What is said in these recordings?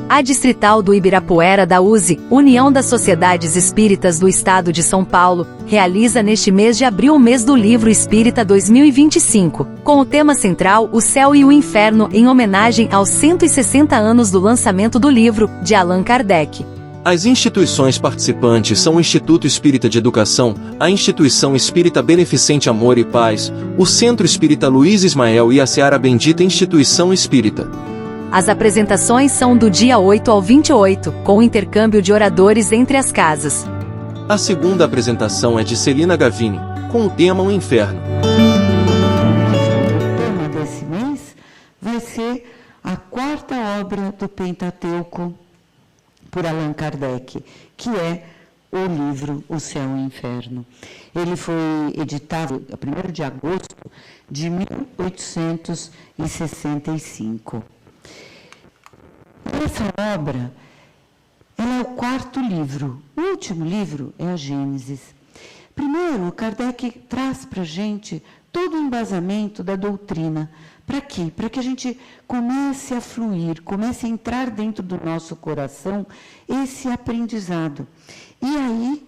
A Distrital do Ibirapuera da USE, União das Sociedades Espíritas do Estado de São Paulo, realiza neste mês de abril o Mês do Livro Espírita 2025, com o tema central O Céu e o Inferno, em homenagem aos 160 anos do lançamento do livro, de Allan Kardec. As instituições participantes são o Instituto Espírita de Educação, a Instituição Espírita Beneficente Amor e Paz, o Centro Espírita Luiz Ismael e a Seara Bendita Instituição Espírita. As apresentações são do dia 8 ao 28, com intercâmbio de oradores entre as casas. A segunda apresentação é de Celina Gavini, com o tema O Inferno. O tema desse mês vai ser a quarta obra do Pentateuco por Allan Kardec, que é o livro O Céu e o Inferno. Ele foi editado a 1º de agosto de 1865. Essa obra, ela é o quarto livro. O último livro é a Gênesis. Primeiro, Kardec traz para a gente todo o embasamento da doutrina. Para quê? Para que a gente comece a fluir, comece a entrar dentro do nosso coração esse aprendizado. E aí,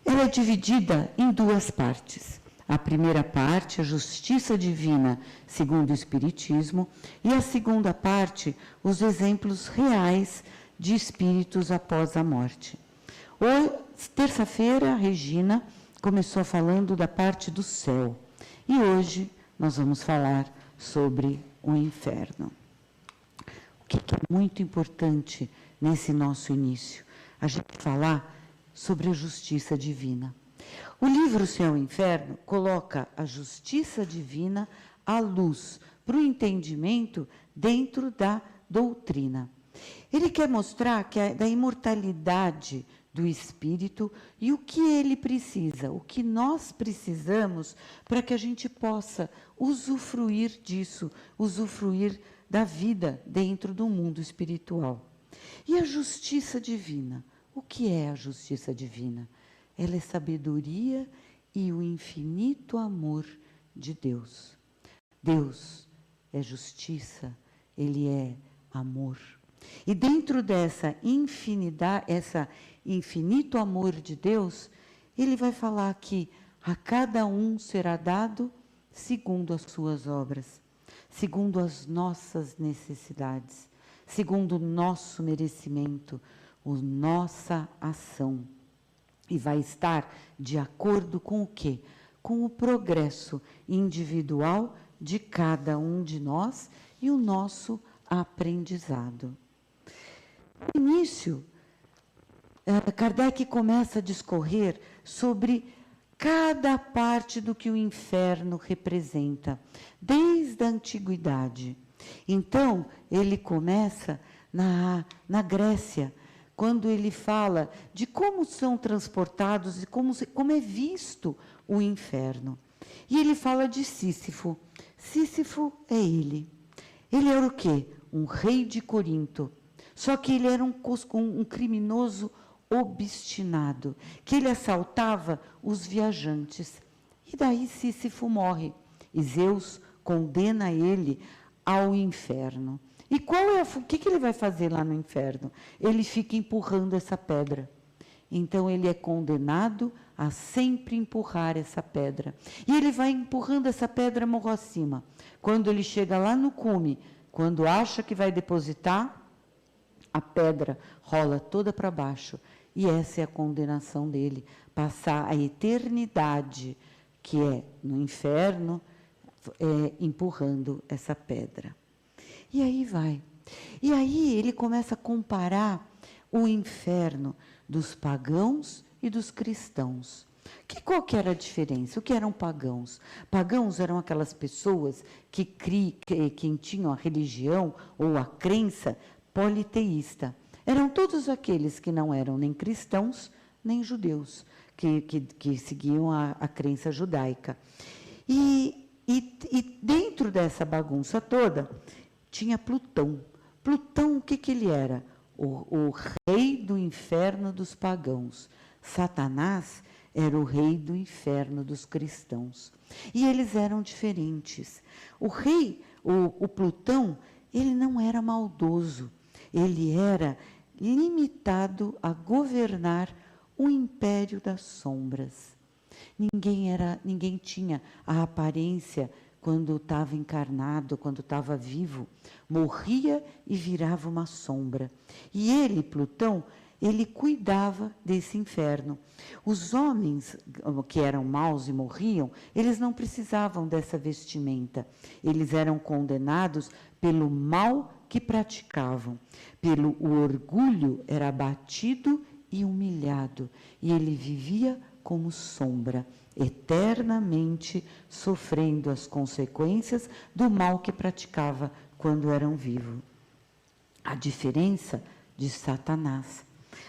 ela é dividida em duas partes. A primeira parte, a justiça divina, segundo o Espiritismo, e a segunda parte, os exemplos reais de espíritos após a morte. Terça-feira, a Regina começou falando da parte do céu, e hoje nós vamos falar sobre o inferno. O que é muito importante nesse nosso início? A gente falar sobre a justiça divina. O livro Céu e Inferno coloca a justiça divina à luz, para o entendimento dentro da doutrina. Ele quer mostrar que da imortalidade do espírito e o que ele precisa, o que nós precisamos para que a gente possa usufruir disso, usufruir da vida dentro do mundo espiritual. E a justiça divina? O que é a justiça divina? Ela é sabedoria e o infinito amor de Deus. Deus é justiça, Ele é amor. E dentro dessa infinidade, esse infinito amor de Deus, Ele vai falar que a cada um será dado segundo as suas obras, segundo as nossas necessidades, segundo o nosso merecimento, a nossa ação. E vai estar de acordo com o quê? Com o progresso individual de cada um de nós e o nosso aprendizado. No início, Kardec começa a discorrer sobre cada parte do que o inferno representa, desde a antiguidade. Então, ele começa na Grécia, quando ele fala de como são transportados e como é visto o inferno. E ele fala de Sísifo. Sísifo é ele. Ele era o quê? Um rei de Corinto. Só que ele era um criminoso obstinado, que ele assaltava os viajantes. E daí Sísifo morre. E Zeus condena ele ao inferno. E o que ele vai fazer lá no inferno? Ele fica empurrando essa pedra. Então, ele é condenado a sempre empurrar essa pedra. E ele vai empurrando essa pedra morro acima. Quando ele chega lá no cume, quando acha que vai depositar, a pedra rola toda para baixo. E essa é a condenação dele. Passar a eternidade, que é no inferno, empurrando essa pedra. E aí vai. E aí ele começa a comparar o inferno dos pagãos e dos cristãos. Qual que era a diferença? O que eram pagãos? Pagãos eram aquelas pessoas que tinham a religião ou a crença politeísta. Eram todos aqueles que não eram nem cristãos, nem judeus, que seguiam a crença judaica. E dentro dessa bagunça toda, tinha Plutão. Plutão, o que ele era? O rei do inferno dos pagãos. Satanás era o rei do inferno dos cristãos. E eles eram diferentes. O Plutão, ele não era maldoso. ele era limitado a governar o império das sombras. Ninguém tinha a aparência quando estava encarnado, quando estava vivo, morria e virava uma sombra. E ele, Plutão, ele cuidava desse inferno. Os homens que eram maus e morriam, eles não precisavam dessa vestimenta. Eles eram condenados pelo mal que praticavam. Pelo orgulho era abatido e humilhado. E ele vivia como sombra, eternamente sofrendo as consequências do mal que praticava quando eram vivos. A diferença de Satanás.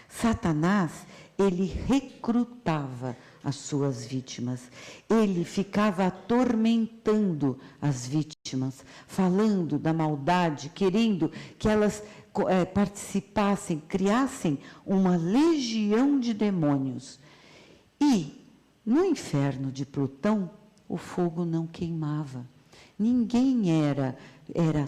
Satanás, ele recrutava as suas vítimas. Ele ficava atormentando as vítimas, falando da maldade, querendo que elas participassem, criassem uma legião de demônios. E no inferno de Plutão, o fogo não queimava. Ninguém era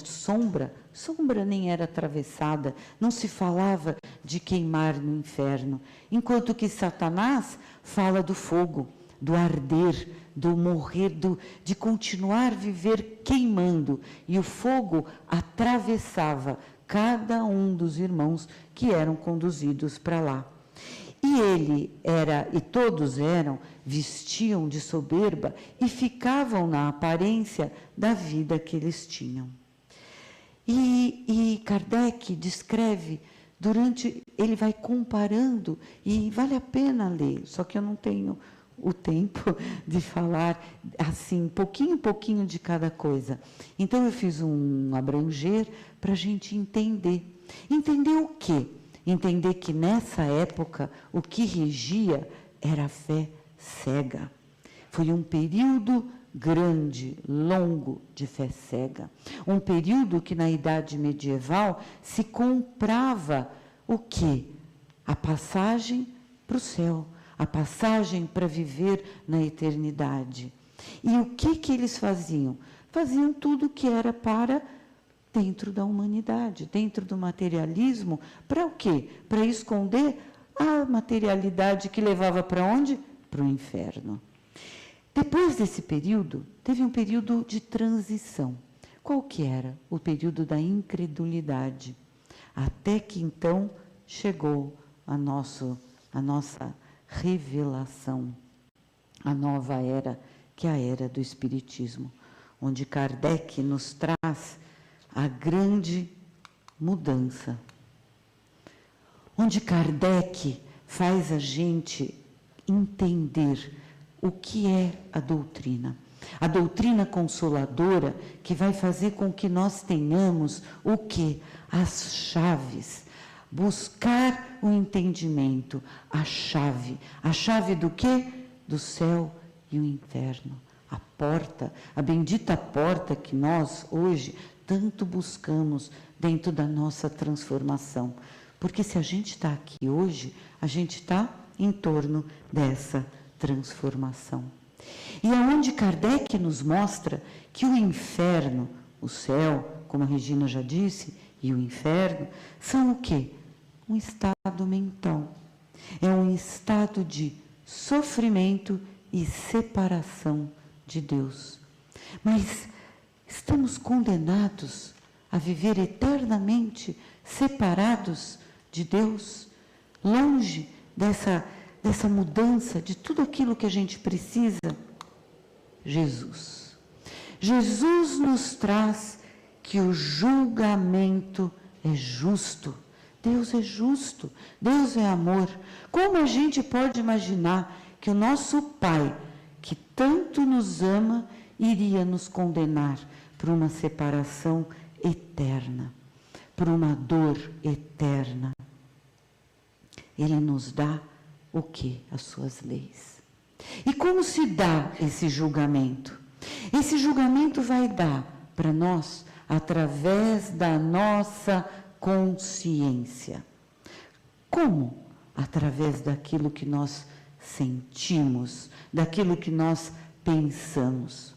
sombra nem era atravessada, não se falava de queimar no inferno. Enquanto que Satanás fala do fogo, do arder, do morrer, de continuar a viver queimando. E o fogo atravessava cada um dos irmãos que eram conduzidos para lá. E todos vestiam de soberba e ficavam na aparência da vida que eles tinham. E Kardec descreve, ele vai comparando, e vale a pena ler, só que eu não tenho o tempo de falar assim, pouquinho de cada coisa. Então eu fiz um abranger para a gente entender. Entender o quê? Entender que nessa época o que regia era a fé cega. Foi um período grande, longo de fé cega. Um período que na Idade Medieval se comprava o quê? A passagem para o céu, a passagem para viver na eternidade. E o que eles faziam? Faziam tudo que era para dentro da humanidade, dentro do materialismo, para o quê? Para esconder a materialidade que levava para onde? Para o inferno. Depois desse período, teve um período de transição. Qual que era? O período da incredulidade. Até que então chegou a nossa revelação, a nova era, que é a era do Espiritismo, onde Kardec nos traz a grande mudança. Onde Kardec faz a gente entender o que é a doutrina consoladora, que vai fazer com que nós tenhamos o quê? As chaves. Buscar o entendimento, a chave do quê? Do céu e o inferno. A porta, a bendita porta que nós hoje tanto buscamos dentro da nossa transformação. Porque se a gente está aqui hoje, a gente está em torno dessa transformação. E aonde Kardec nos mostra que o inferno, o céu, como a Regina já disse, e o inferno, são o quê? Um estado mental. É um estado de sofrimento e separação de Deus. Mas estamos condenados a viver eternamente separados de Deus, longe dessa mudança, de tudo aquilo que a gente precisa. Jesus nos traz que o julgamento é justo. Deus é justo, Deus é amor. Como a gente pode imaginar que o nosso Pai, que tanto nos ama, iria nos condenar por uma separação eterna, por uma dor eterna? Ele nos dá o quê? As suas leis. E como se dá esse julgamento? Esse julgamento vai dar para nós através da nossa consciência. Como? Através daquilo que nós sentimos, daquilo que nós pensamos.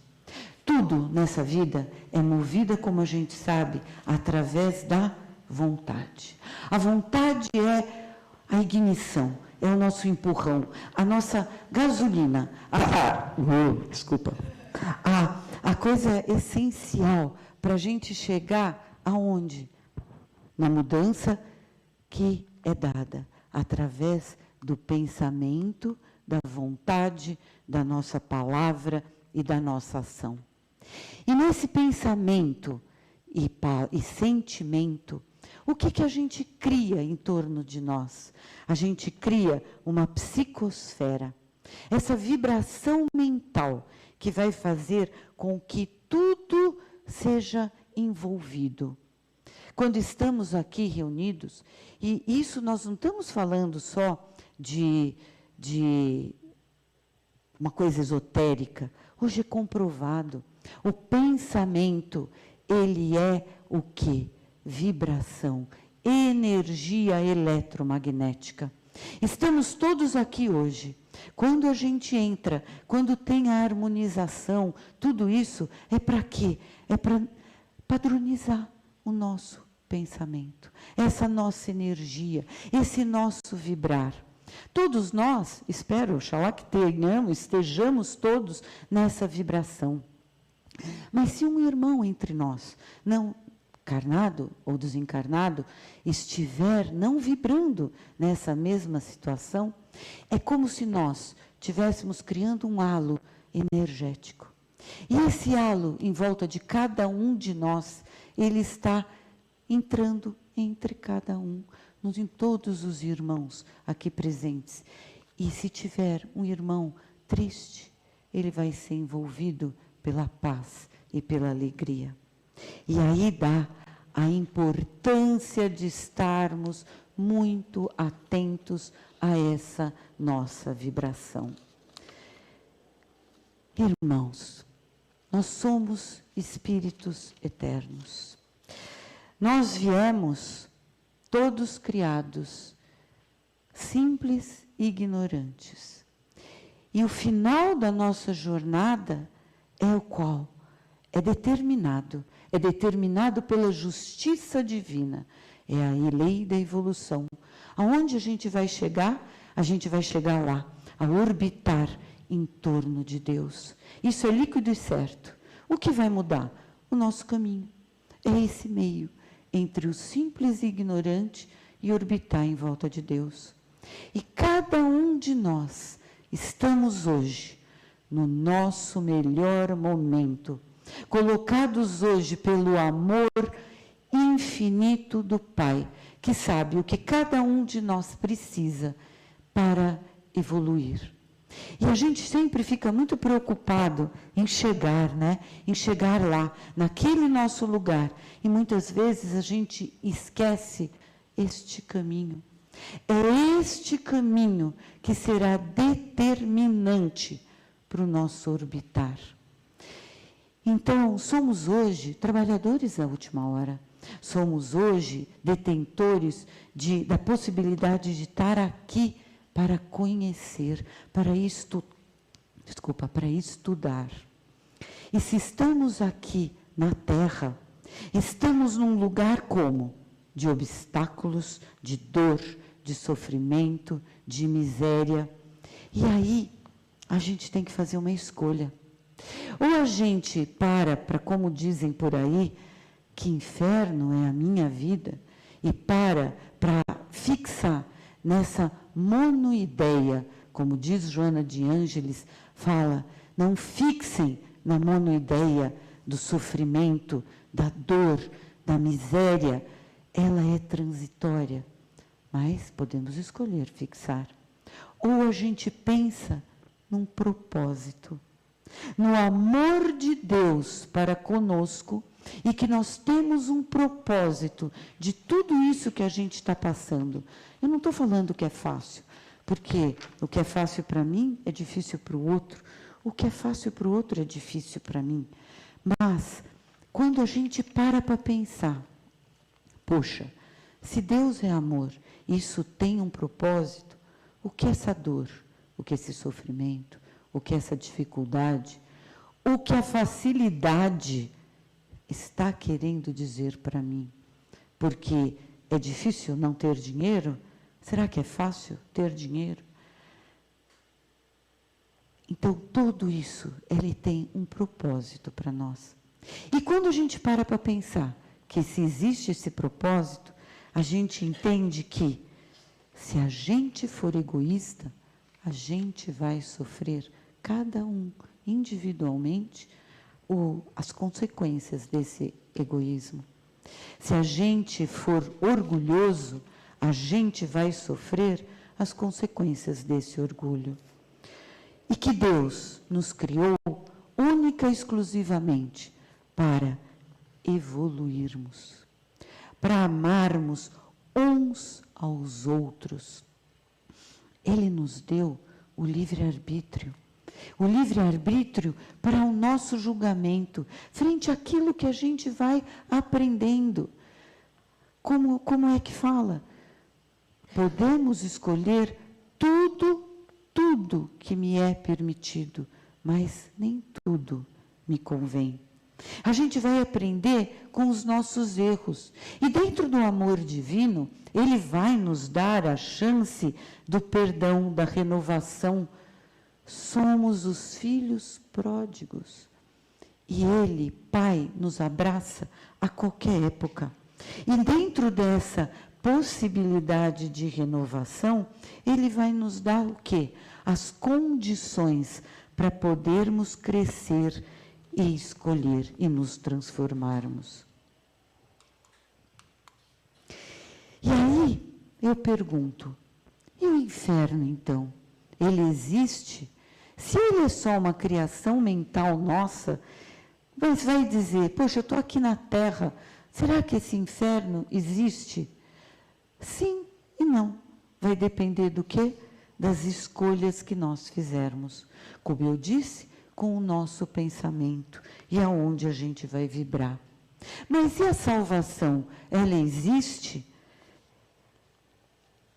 Tudo nessa vida é movida, como a gente sabe, através da vontade. A vontade é a ignição, é o nosso empurrão, a nossa gasolina. Desculpa. A coisa essencial para a gente chegar aonde? Na mudança que é dada através do pensamento, da vontade, da nossa palavra e da nossa ação. E nesse pensamento e sentimento, o que a gente cria em torno de nós? A gente cria uma psicosfera, essa vibração mental que vai fazer com que tudo seja envolvido. Quando estamos aqui reunidos, e isso nós não estamos falando só de uma coisa esotérica, hoje é comprovado. O pensamento, ele é o quê? Vibração, energia eletromagnética. Estamos todos aqui hoje. Quando a gente entra, quando tem a harmonização, tudo isso é para quê? É para padronizar o nosso pensamento, essa nossa energia, esse nosso vibrar. Todos nós, espero, oxalá que estejamos todos nessa vibração. Mas se um irmão entre nós, não encarnado ou desencarnado, estiver não vibrando nessa mesma situação, é como se nós estivéssemos criando um halo energético. E esse halo, em volta de cada um de nós, ele está entrando entre cada um, em todos os irmãos aqui presentes. E se tiver um irmão triste, ele vai ser envolvido pela paz e pela alegria. E aí dá a importância de estarmos muito atentos a essa nossa vibração. Irmãos, nós somos espíritos eternos. Nós viemos todos criados simples e ignorantes. E o final da nossa jornada é o qual? É determinado pela justiça divina. É a lei da evolução. Aonde a gente vai chegar? A gente vai chegar lá, a orbitar em torno de Deus. Isso é líquido e certo. O que vai mudar? O nosso caminho. É esse meio entre o simples e ignorante e orbitar em volta de Deus. E cada um de nós estamos hoje no nosso melhor momento, colocados hoje pelo amor infinito do Pai, que sabe o que cada um de nós precisa para evoluir. E a gente sempre fica muito preocupado em chegar, em chegar lá, naquele nosso lugar. E muitas vezes a gente esquece este caminho. É este caminho que será determinante para o nosso orbitar. Então, somos hoje trabalhadores da última hora. Somos hoje detentores da possibilidade de estar aqui para conhecer, para estudar. E se estamos aqui na Terra, estamos num lugar como? De obstáculos, de dor, de sofrimento, de miséria. E aí, a gente tem que fazer uma escolha. Ou a gente para, como dizem por aí, que inferno é a minha vida, e para fixar nessa monoideia, como diz Joana de Ângeles, fala, não fixem na monoideia do sofrimento, da dor, da miséria, ela é transitória, mas podemos escolher fixar. Ou a gente pensa num propósito, no amor de Deus para conosco, e que nós temos um propósito de tudo isso que a gente está passando. Eu não estou falando que é fácil, porque o que é fácil para mim é difícil para o outro, o que é fácil para o outro é difícil para mim. Mas, quando a gente para pensar, poxa, se Deus é amor, isso tem um propósito, o que é essa dor, o que é esse sofrimento, o que é essa dificuldade, o que a facilidade está querendo dizer para mim? porque é difícil não ter dinheiro? Será que é fácil ter dinheiro? Então, tudo isso, ele tem um propósito para nós. E quando a gente para pensar que se existe esse propósito, a gente entende que, se a gente for egoísta, a gente vai sofrer, cada um individualmente, as consequências desse egoísmo. Se a gente for orgulhoso, a gente vai sofrer as consequências desse orgulho. E que Deus nos criou única e exclusivamente para evoluirmos, para amarmos uns aos outros. Ele nos deu o livre-arbítrio. O livre-arbítrio para o nosso julgamento, frente àquilo que a gente vai aprendendo. Como é que fala? Podemos escolher tudo que me é permitido, mas nem tudo me convém. A gente vai aprender com os nossos erros. E dentro do amor divino, ele vai nos dar a chance do perdão, da renovação. Somos os filhos pródigos. E ele, Pai, nos abraça a qualquer época. E dentro dessa possibilidade de renovação, ele vai nos dar o quê? As condições para podermos crescer e escolher e nos transformarmos. E aí eu pergunto, e o inferno então? Ele existe? Se ele é só uma criação mental nossa, mas vai dizer, poxa, eu estou aqui na Terra, será que esse inferno existe? Sim e não. Vai depender do quê? Das escolhas que nós fizermos. Como eu disse, com o nosso pensamento e aonde a gente vai vibrar. Mas e a salvação? Ela existe?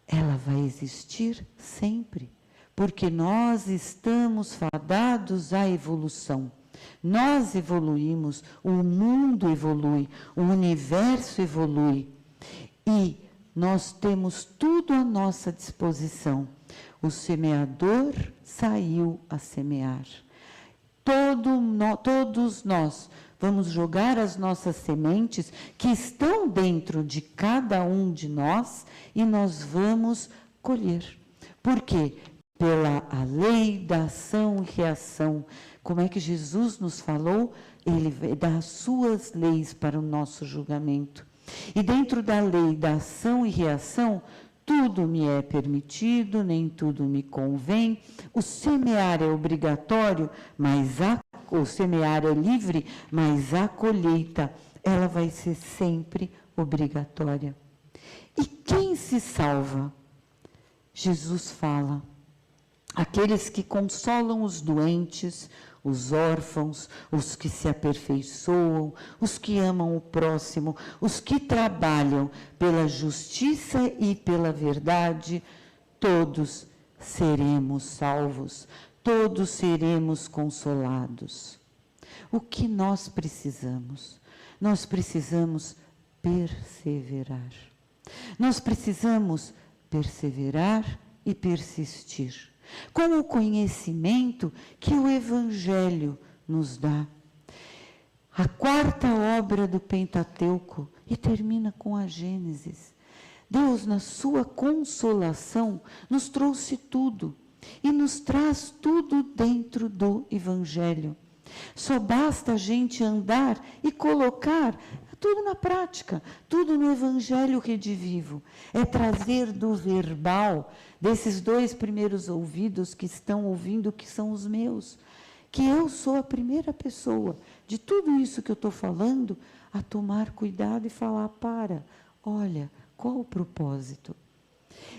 Ela vai existir sempre, porque nós estamos fadados à evolução. Nós evoluímos, o mundo evolui, o universo evolui. E nós temos tudo à nossa disposição. O semeador saiu a semear. Todos nós vamos jogar as nossas sementes que estão dentro de cada um de nós e nós vamos colher. Por quê? Pela a lei da ação e reação. Como é que Jesus nos falou? Ele dá as suas leis para o nosso julgamento. E dentro da lei da ação e reação, tudo me é permitido, nem tudo me convém. O semear é obrigatório, mas o semear é livre, mas a colheita, ela vai ser sempre obrigatória. E quem se salva? Jesus fala, aqueles que consolam os doentes, os órfãos, os que se aperfeiçoam, os que amam o próximo, os que trabalham pela justiça e pela verdade, todos seremos salvos, todos seremos consolados. O que nós precisamos? Nós precisamos perseverar. Nós precisamos perseverar e persistir, com o conhecimento que o Evangelho nos dá. A quarta obra do Pentateuco, e termina com a Gênesis. Deus, na sua consolação, nos trouxe tudo, e nos traz tudo dentro do Evangelho. Só basta a gente andar e colocar tudo na prática, tudo no Evangelho redivivo. É trazer do verbal, desses 2 primeiros ouvidos que estão ouvindo, que são os meus, que eu sou a primeira pessoa de tudo isso que eu estou falando, a tomar cuidado e falar, olha, qual o propósito?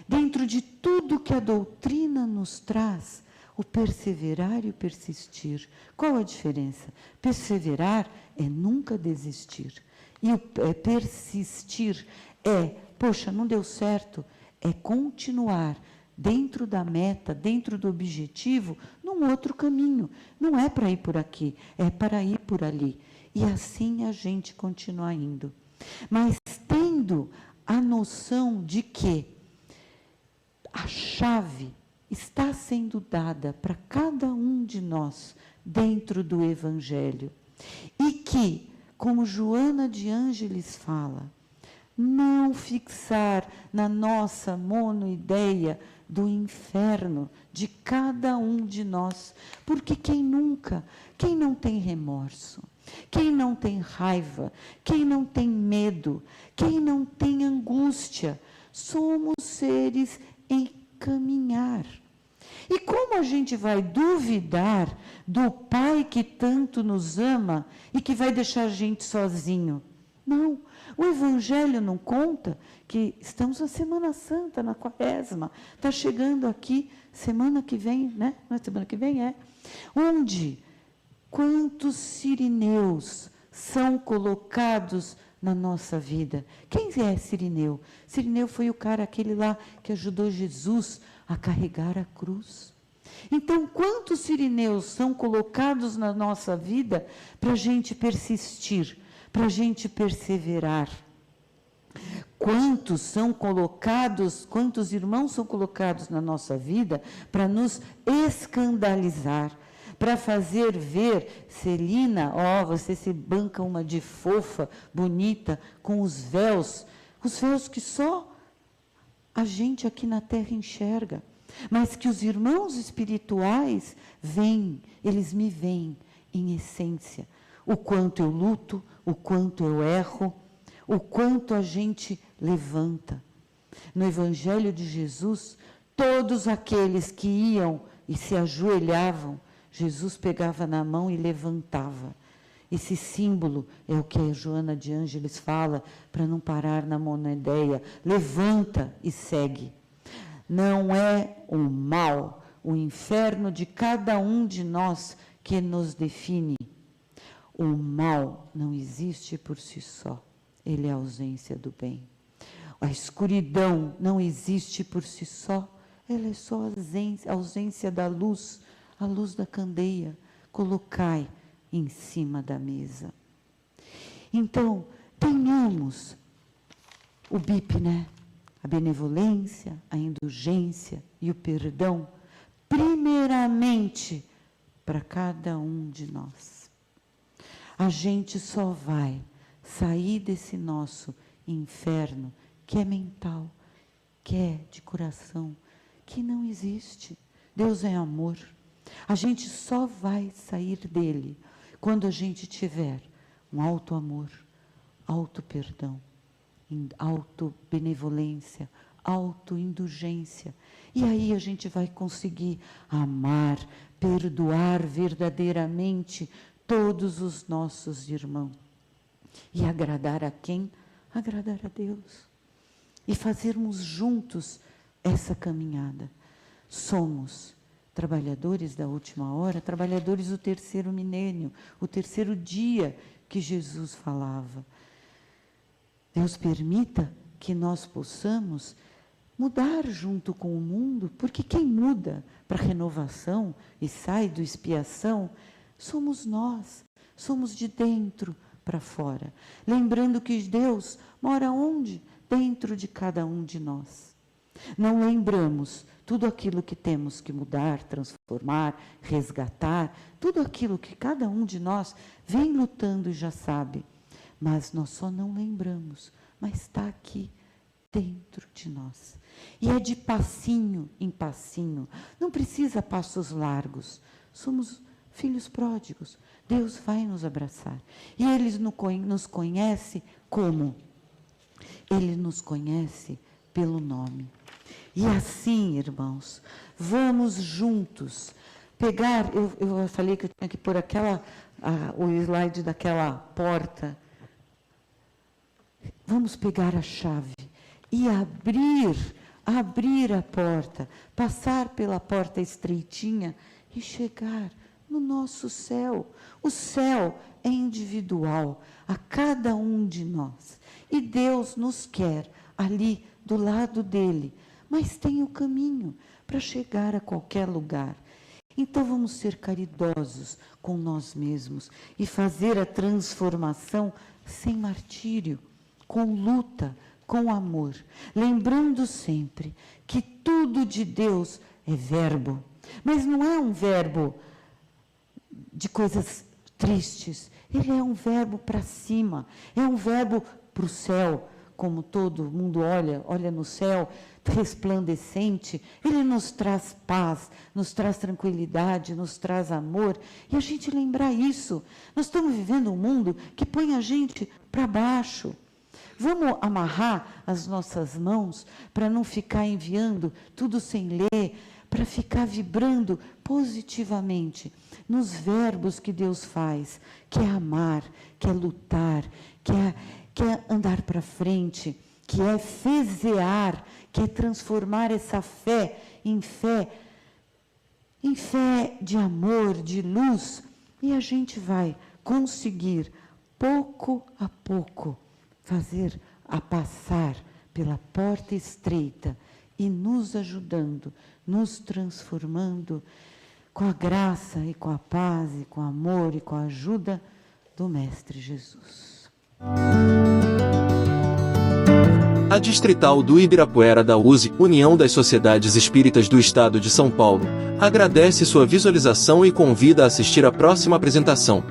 Dentro de tudo que a doutrina nos traz, o perseverar e o persistir. Qual a diferença? Perseverar é nunca desistir. E o persistir poxa, não deu certo, é continuar dentro da meta, dentro do objetivo, num outro caminho. Não é para ir por aqui, é para ir por ali. E assim a gente continua indo. Mas tendo a noção de que a chave está sendo dada para cada um de nós dentro do Evangelho. E que, como Joana de Ângeles fala, não fixar na nossa monoideia do inferno de cada um de nós. Porque quem não tem remorso, quem não tem raiva, quem não tem medo, quem não tem angústia, somos seres em caminhar. E como a gente vai duvidar do Pai que tanto nos ama e que vai deixar a gente sozinho? Não, o Evangelho não conta que estamos na Semana Santa, na Quaresma, está chegando aqui, semana que vem, né? Não é semana que vem, é. Onde quantos sirineus são colocados na nossa vida? Quem é Sirineu? Sirineu foi o cara, aquele lá que ajudou Jesus a carregar a cruz. Então, quantos sirineus são colocados na nossa vida para a gente persistir, para a gente perseverar? Quantos irmãos são colocados na nossa vida para nos escandalizar, para fazer ver, Celina, você se banca uma de fofa, bonita, com os véus que só a gente aqui na terra enxerga, mas que os irmãos espirituais veem, eles me veem em essência, o quanto eu luto, o quanto eu erro, o quanto a gente levanta. No Evangelho de Jesus, todos aqueles que iam e se ajoelhavam, Jesus pegava na mão e levantava. Esse símbolo é o que a Joana de Ângeles fala, para não parar na monoideia. Levanta e segue. Não é o mal, o inferno de cada um de nós que nos define. O mal não existe por si só. Ele é a ausência do bem. A escuridão não existe por si só. Ela é só a ausência da luz, a luz da candeia. Colocai em cima da mesa. Então, tenhamos o BIP, né? A benevolência, a indulgência e o perdão, primeiramente, para cada um de nós. A gente só vai sair desse nosso inferno, que é mental, que é de coração, que não existe. Deus é amor. A gente só vai sair dele quando a gente tiver um alto amor, alto perdão, auto benevolência, auto indulgência. E aí a gente vai conseguir amar, perdoar verdadeiramente todos os nossos irmãos. E agradar a quem? Agradar a Deus. E fazermos juntos essa caminhada. Somos trabalhadores da última hora, trabalhadores do terceiro milênio, o terceiro dia que Jesus falava. Deus permita que nós possamos mudar junto com o mundo, porque quem muda para renovação e sai do expiação, somos nós, somos de dentro para fora. Lembrando que Deus mora onde? Dentro de cada um de nós. Não lembramos tudo aquilo que temos que mudar, transformar, resgatar, tudo aquilo que cada um de nós vem lutando e já sabe. Mas nós só não lembramos, mas está aqui dentro de nós. E é de passinho em passinho, não precisa passos largos. Somos filhos pródigos, Deus vai nos abraçar. E Ele nos conhece como? Ele nos conhece pelo nome. E assim, irmãos, vamos juntos pegar, eu falei que eu tinha que pôr o slide daquela porta. Vamos pegar a chave e abrir a porta, passar pela porta estreitinha e chegar no nosso céu. O céu é individual a cada um de nós. E Deus nos quer ali do lado dele, mas tem o caminho para chegar a qualquer lugar. Então vamos ser caridosos com nós mesmos e fazer a transformação sem martírio, com luta, com amor, lembrando sempre que tudo de Deus é verbo, mas não é um verbo de coisas tristes, ele é um verbo para cima, é um verbo para o céu, como todo mundo olha no céu, resplandecente, ele nos traz paz, nos traz tranquilidade, nos traz amor, e a gente lembrar isso. Nós estamos vivendo um mundo que põe a gente para baixo. Vamos amarrar as nossas mãos para não ficar enviando tudo sem ler, para ficar vibrando positivamente nos verbos que Deus faz, que é amar, que é lutar, que é andar para frente, que é fezear, que é transformar essa fé em fé de amor, de luz, e a gente vai conseguir, pouco a pouco, passar pela porta estreita e nos ajudando, nos transformando com a graça e com a paz e com o amor e com a ajuda do Mestre Jesus. A Distrital do Ibirapuera da USE, União das Sociedades Espíritas do Estado de São Paulo, agradece sua visualização e convida a assistir à próxima apresentação.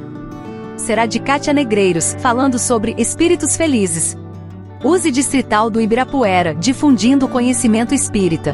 Será de Kátia Negreiros, falando sobre espíritos felizes. USE Distrital do Ibirapuera, difundindo o conhecimento espírita.